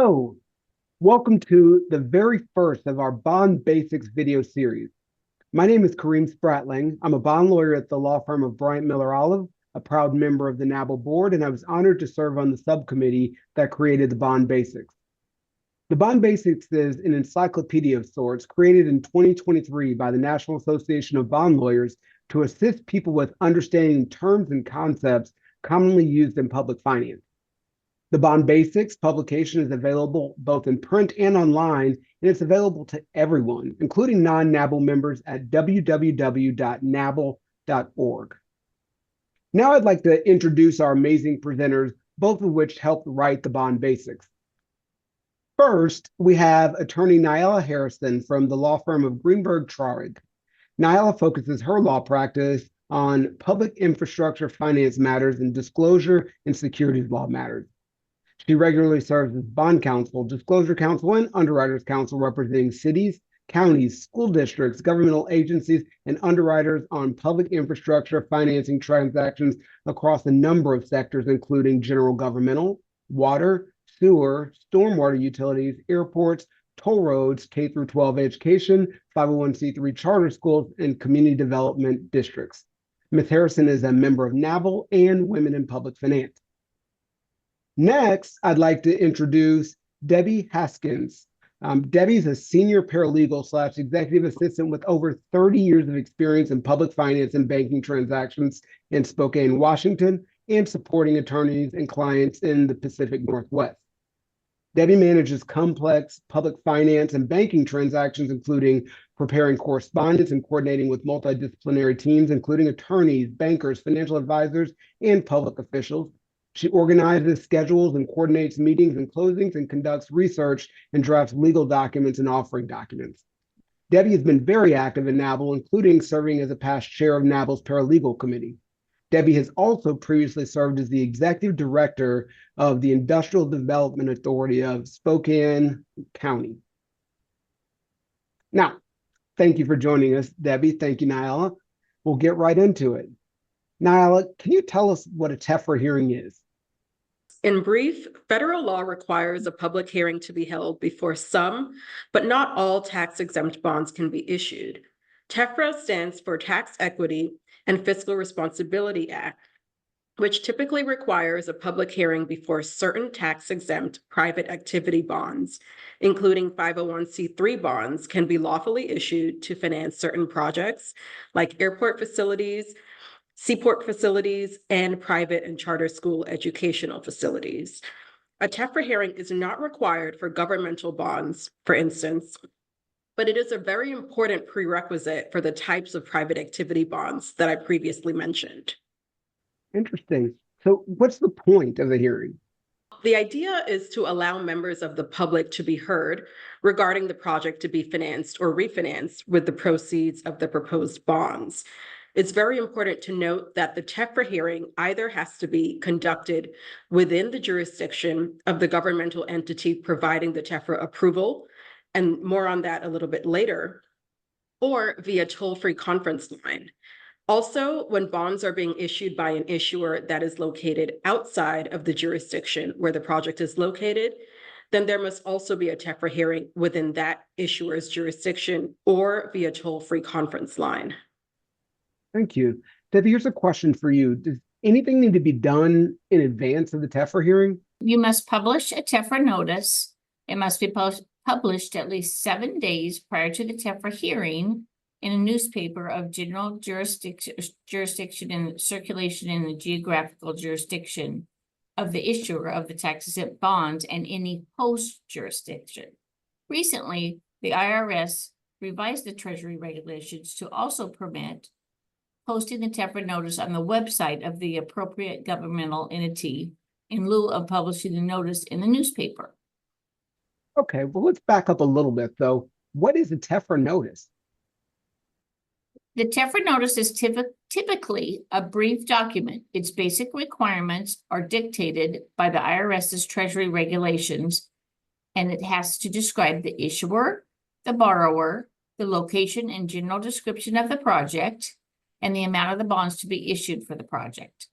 Hello, welcome to the very first of our Bond Basics video series. My name is Kareem Spratling. I'm a bond lawyer at the law firm of Bryant Miller Olive, a proud member of the NABL board, and I was honored to serve on the subcommittee that created the Bond Basics. The Bond Basics is an encyclopedia of sorts created in 2023 by the National Association of Bond Lawyers to assist people with understanding terms and concepts commonly used in public finance. The Bond Basics publication is available both in print and online, and it's available to everyone, including non-NABL members at www.nabl.org. Now I'd like to introduce our amazing presenters, both of which helped write the Bond Basics. First, we have attorney Niyala Harrison from the law firm of Greenberg, Traurig. Niyala focuses her law practice on public infrastructure finance matters and disclosure and securities law matters. She regularly serves as bond counsel, disclosure counsel, and underwriters counsel representing cities, counties, school districts, governmental agencies, and underwriters on public infrastructure financing transactions across a number of sectors, including general governmental, water, sewer, stormwater utilities, airports, toll roads, K-12 education, 501c3 charter schools, and community development districts. Ms. Harrison is a member of NABL and Women in Public Finance. Next, I'd like to introduce Debbi Haskins. Debbi is a senior paralegal / executive assistant with over 30 years of experience in public finance and banking transactions in Spokane, Washington, and supporting attorneys and clients in the Pacific Northwest. Debbi manages complex public finance and banking transactions, including preparing correspondence and coordinating with multidisciplinary teams, including attorneys, bankers, financial advisors, and public officials. She organizes, schedules, and coordinates meetings and closings and conducts research and drafts legal documents and offering documents. Debbi has been very active in NABL, including serving as a past chair of NABL's paralegal committee. Debbi has also previously served as the executive director of the Industrial Development Authority of Spokane County. Now, thank you for joining us, Debbi. Thank you, Niyala. We'll get right into it. Niyala, can you tell us what a TEFRA hearing is? In brief, federal law requires a public hearing to be held before some, but not all tax-exempt bonds can be issued. TEFRA stands for Tax Equity and Fiscal Responsibility Act, which typically requires a public hearing before certain tax-exempt private activity bonds, including 501c3 bonds, can be lawfully issued to finance certain projects like airport facilities, seaport facilities, and private and charter school educational facilities. A TEFRA hearing is not required for governmental bonds, for instance, but it is a very important prerequisite for the types of private activity bonds that I previously mentioned. Interesting. So what's the point of the hearing? The idea is to allow members of the public to be heard regarding the project to be financed or refinanced with the proceeds of the proposed bonds. It's very important to note that the TEFRA hearing either has to be conducted within the jurisdiction of the governmental entity providing the TEFRA approval, and more on that a little bit later, or via toll-free conference line. Also, when bonds are being issued by an issuer that is located outside of the jurisdiction where the project is located, then there must also be a TEFRA hearing within that issuer's jurisdiction or via toll-free conference line. Thank you. Debbi, here's a question for you. Does anything need to be done in advance of the TEFRA hearing? You must publish a TEFRA notice. It must be published at least 7 days prior to the TEFRA hearing in a newspaper of general jurisdiction and circulation in the geographical jurisdiction of the issuer of the tax-exempt bonds and any host jurisdiction. Recently, the IRS revised the Treasury regulations to also permit posting the TEFRA notice on the website of the appropriate governmental entity in lieu of publishing the notice in the newspaper. Okay, well, let's back up a little bit, though. What is a TEFRA notice? The TEFRA notice is typically a brief document. Its basic requirements are dictated by the IRS's Treasury regulations, and it has to describe the issuer, the borrower, the location and general description of the project, and the amount of the bonds to be issued for the project.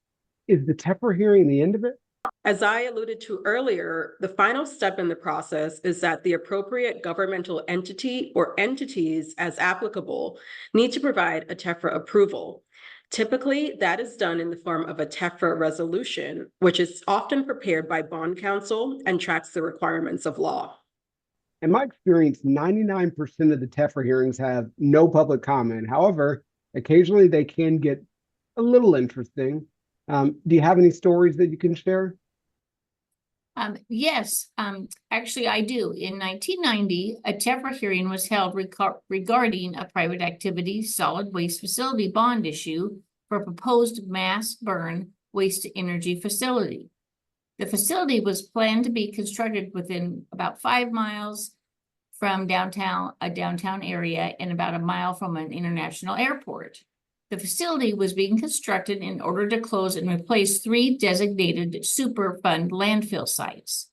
Is the TEFRA hearing the end of it? As I alluded to earlier, the final step in the process is that the appropriate governmental entity or entities, as applicable, need to provide a TEFRA approval. Typically, that is done in the form of a TEFRA resolution, which is often prepared by bond counsel and tracks the requirements of law. In my experience, 99% of the TEFRA hearings have no public comment. However, occasionally they can get a little interesting. Do you have any stories that you can share? Yes, actually I do. In 1990, a TEFRA hearing was held regarding a private activity solid waste facility bond issue for a proposed mass burn waste to energy facility. The facility was planned to be constructed within about 5 miles from a downtown area and about a mile from an international airport. The facility was being constructed in order to close and replace 3 designated Superfund landfill sites.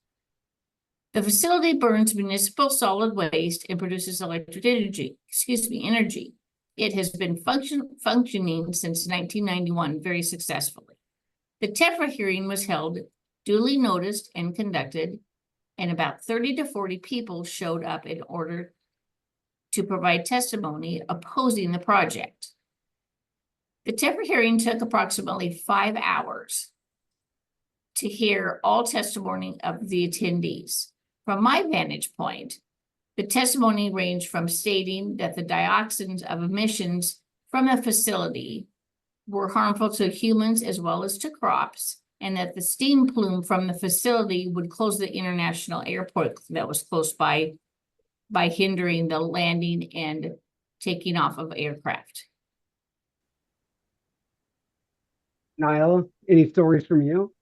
The facility burns municipal solid waste and produces electric energy. It has been functioning since 1991 very successfully. The TEFRA hearing was held, duly noticed and conducted, and about 30 to 40 people showed up in order to provide testimony opposing the project. The TEFRA hearing took approximately 5 hours to hear all testimony of the attendees. From my vantage point, the testimony ranged from stating that the dioxins of emissions from the facility were harmful to humans as well as to crops, and that the steam plume from the facility would close the international airport that was close by hindering the landing and taking off of aircraft. Niyala, any stories from you?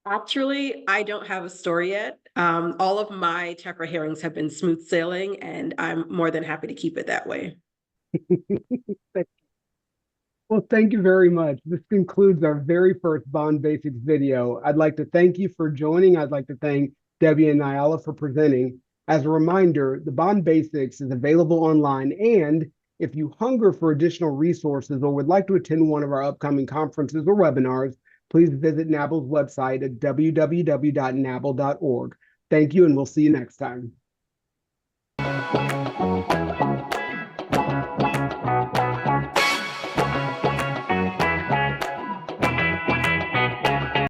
Actually, I don't have a story yet. All of my TEFRA hearings have been smooth sailing, and I'm more than happy to keep it that way. Well, thank you very much. This concludes our very first Bond Basics video. I'd like to thank you for joining. I'd like to thank Debbi and Niyala for presenting. As a reminder, the Bond Basics is available online, and if you hunger for additional resources or would like to attend one of our upcoming conferences or webinars, please visit NABL's website at www.nabl.org. Thank you, and we'll see you next time.